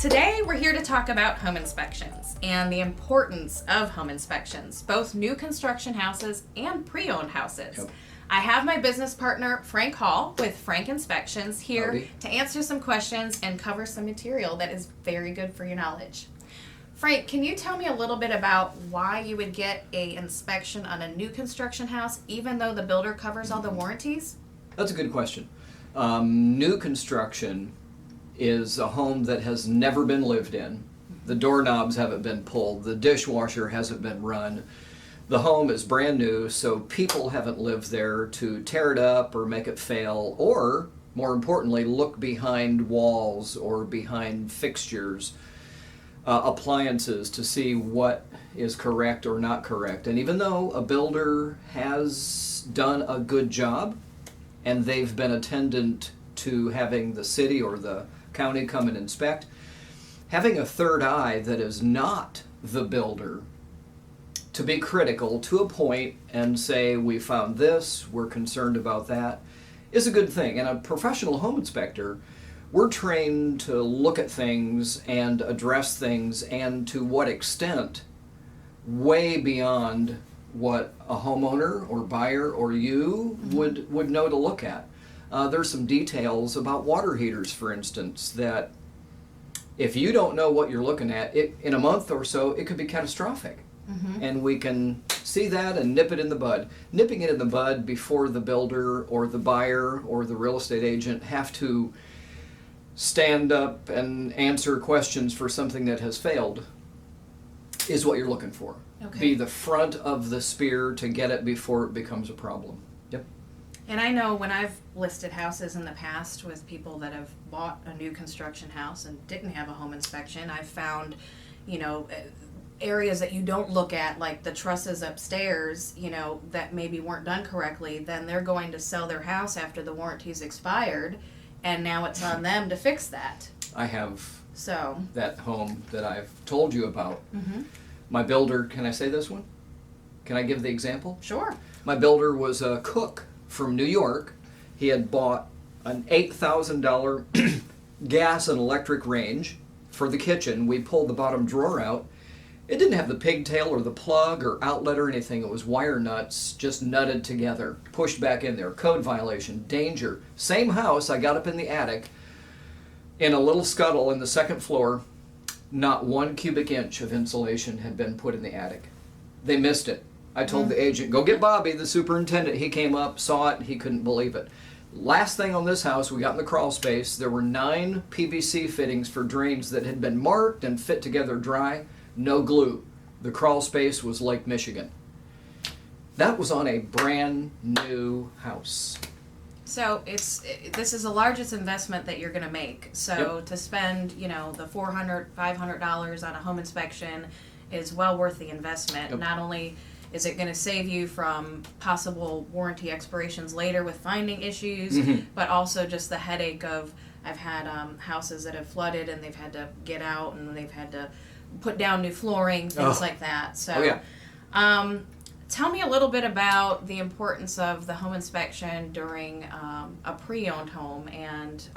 Today we're here to talk about home inspections and the importance of home inspections, both new construction houses and pre-owned houses. Yep. I have my business partner Frank Hall with Frank Inspections here Howdy. to answer some questions and cover some material that is very good for your knowledge. Frank, can you tell me a little bit about why you would get a inspection on a new construction house even though the builder covers all the warranties? That's a good question. New construction is a home that has never been lived in. The doorknobs haven't been pulled. The dishwasher hasn't been run. The home is brand new, so people haven't lived there to tear it up or make it fail, or, more importantly, look behind walls or behind fixtures, appliances to see what is correct or not correct. And even though a builder has done a good job and they've been attendant to having the city or the county come and inspect, having a third eye that is not the builder to be critical to a point and say, we found this, we're concerned about that, is a good thing. And a professional home inspector, we're trained to look at things and address things, and to what extent, way beyond what a homeowner or buyer or you would know to look at. There's some details about water heaters, for instance, that if you don't know what you're looking at, in a month or so, it could be catastrophic. And we can see that and nip it in the bud. Nipping it in the bud before the builder or the buyer or the real estate agent have to stand up and answer questions for something that has failed is what you're looking for. Okay. Be the front of the spear to get it before it becomes a problem. Yep. And I know when I've listed houses in the past with people that have bought a new construction house and didn't have a home inspection, I've found, areas that you don't look at, like the trusses upstairs, that maybe weren't done correctly, then they're going to sell their house after the warranty's expired, and now it's on them to fix that. I have So, that home that I've told you about. mm-hmm. My builder, can I say this one? Can I give the example? Sure. My builder was a cook from New York. He had bought an $8,000 gas and electric range for the kitchen. We pulled the bottom drawer out. It didn't have the pigtail or the plug or outlet or anything. It was wire nuts just nutted together, pushed back in there. Code violation, danger. Same house, I got up in the attic. In a little scuttle in the second floor, not 1 cubic inch of insulation had been put in the attic. They missed it. I told the agent, go get Bobby, the superintendent. He came up, saw it, he couldn't believe it. Last thing on this house, we got in the crawl space, there were 9 PVC fittings for drains that had been marked and fit together dry, no glue. The crawl space was Lake Michigan. That was on a brand new house. So this is the largest investment that you're going to make. So to spend, the $400, $500 on a home inspection is well worth the investment. Yep. Not only is it going to save you from possible warranty expirations later with finding issues, but also just the headache of, I've had houses that have flooded and they've had to get out and they've had to put down new flooring, things like that. So, tell me a little bit about the importance of the home inspection during a pre-owned home, and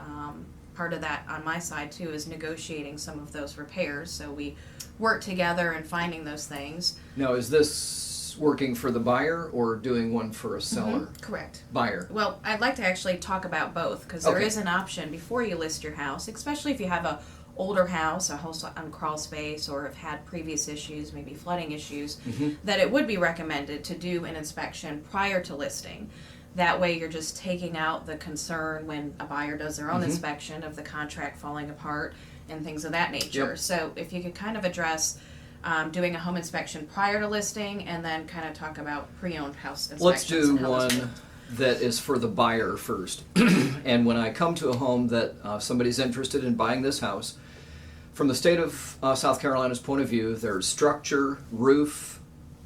part of that on my side too is negotiating some of those repairs. So we work together in finding those things. Now, is this working for the buyer or doing one for a seller? Correct. Buyer. Well, I'd like to actually talk about both, because there is an option before you list your house, especially if you have a older house, a house on crawl space, or have had previous issues, maybe flooding issues, that it would be recommended to do an inspection prior to listing. That way you're just taking out the concern when a buyer does their own inspection of the contract falling apart and things of that nature. Yep. So if you could kind of address doing a home inspection prior to listing, and then kind of talk about pre-owned house inspections. Let's do and how those one that is for the buyer first. And when I come to a home that somebody's interested in buying this house, from the state of South Carolina's point of view, there's structure, roof,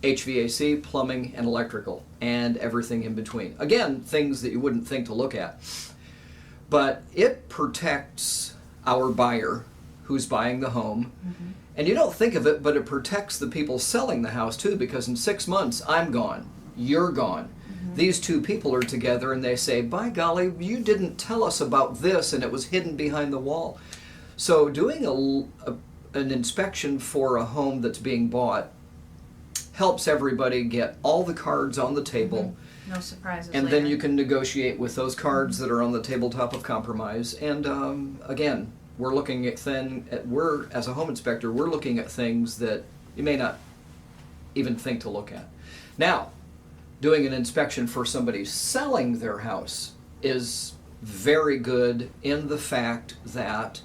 HVAC, plumbing, and electrical, and everything in between. Again, things that you wouldn't think to look at. But it protects our buyer who's buying the home. And you don't think of it, but it protects the people selling the house too, because in 6 months, I'm gone, you're gone. These two people are together and they say, by golly, you didn't tell us about this and it was hidden behind the wall. So doing an inspection for a home that's being bought helps everybody get all the cards on the table. No surprises And later. then you can negotiate with those cards that are on the tabletop of compromise. And again, we're looking at as a home inspector, we're looking at things that you may not even think to look at. Now, doing an inspection for somebody selling their house is very good in the fact that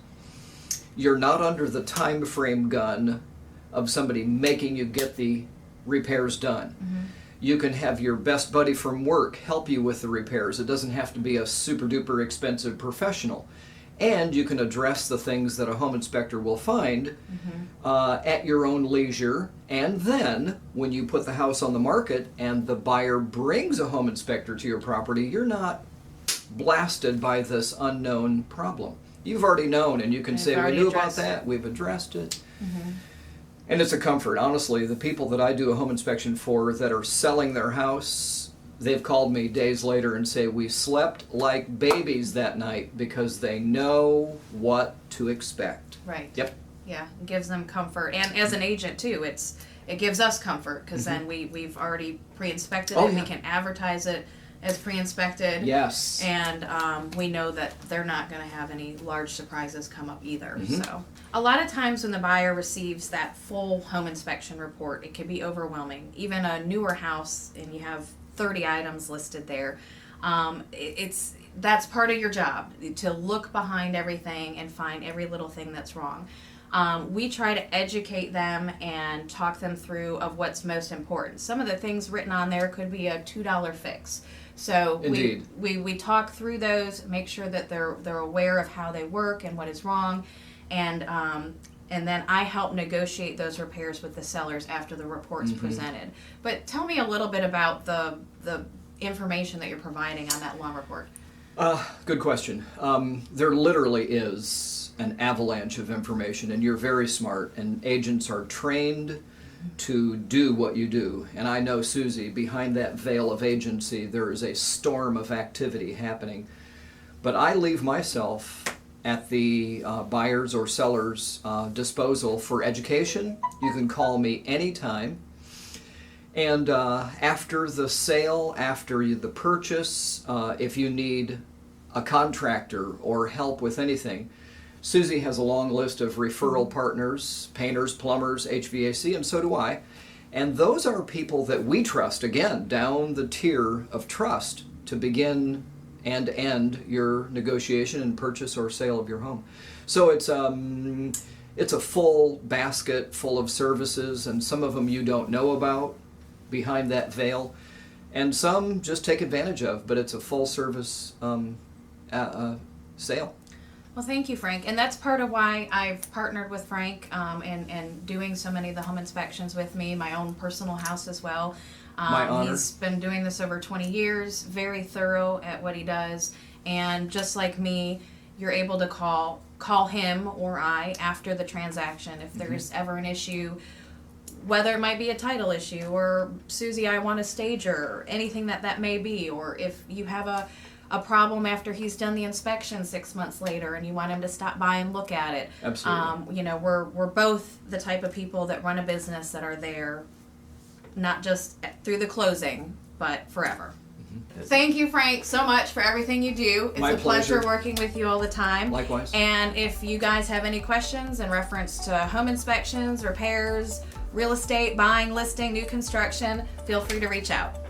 you're not under the time frame gun of somebody making you get the repairs done. You can have your best buddy from work help you with the repairs. It doesn't have to be a super duper expensive professional. And you can address the things that a home inspector will find at your own leisure. And then when you put the house on the market and the buyer brings a home inspector to your property, you're not blasted by this unknown problem. You've already known, and you can say, we knew about that, we've addressed it. And it's a comfort. Honestly, the people that I do a home inspection for that are selling their house, they've called me days later and say, we slept like babies that night because they know what to expect. Right. Yep. Yeah, it gives them comfort. And as an agent, too, it gives us comfort because then we've already pre-inspected it. Yeah. We can advertise it as pre-inspected. Yes. And we know that they're not going to have any large surprises come up either. So a lot of times when the buyer receives that full home inspection report, it can be overwhelming. Even a newer house and you have 30 items listed there, that's part of your job, to look behind everything and find every little thing that's wrong. We try to educate them and talk them through of what's most important. Some of the things written on there could be a $2 fix. So we talk through those, make sure that they're aware of how they work and what is wrong, and then I help negotiate those repairs with the sellers after the report's presented. But tell me a little bit about the information that you're providing on that long report. Good question. There literally is an avalanche of information, and you're very smart, and agents are trained to do what you do. And I know, Suzy, behind that veil of agency, there is a storm of activity happening. But I leave myself at the buyer's or seller's disposal for education. You can call me anytime. And after the sale, after the purchase, if you need a contractor or help with anything, Suzy has a long list of referral partners, painters, plumbers, HVAC, and so do I. And those are people that we trust, again, down the tier of trust to begin and end your negotiation and purchase or sale of your home. So it's a full basket full of services, and some of them you don't know about behind that veil, and some just take advantage of, but it's a full service sale. Well, thank you, Frank. And that's part of why I've partnered with Frank and doing so many of the home inspections with me, my own personal house as well. My honor. He's been doing this over 20 years, very thorough at what he does. And just like me, you're able to call him or I after the transaction if there's ever an issue, whether it might be a title issue or, Suzy, I want a stager, or anything that may be, or if you have a problem after he's done the inspection 6 months later and you want him to stop by and look at it. Absolutely. We're both the type of people that run a business that are there not just through the closing, but forever. Thank you, Frank, so much for everything you do. It's My a pleasure pleasure. working with you all the time. Likewise. And if you guys have any questions in reference to home inspections, repairs, real estate, buying, listing, new construction, feel free to reach out.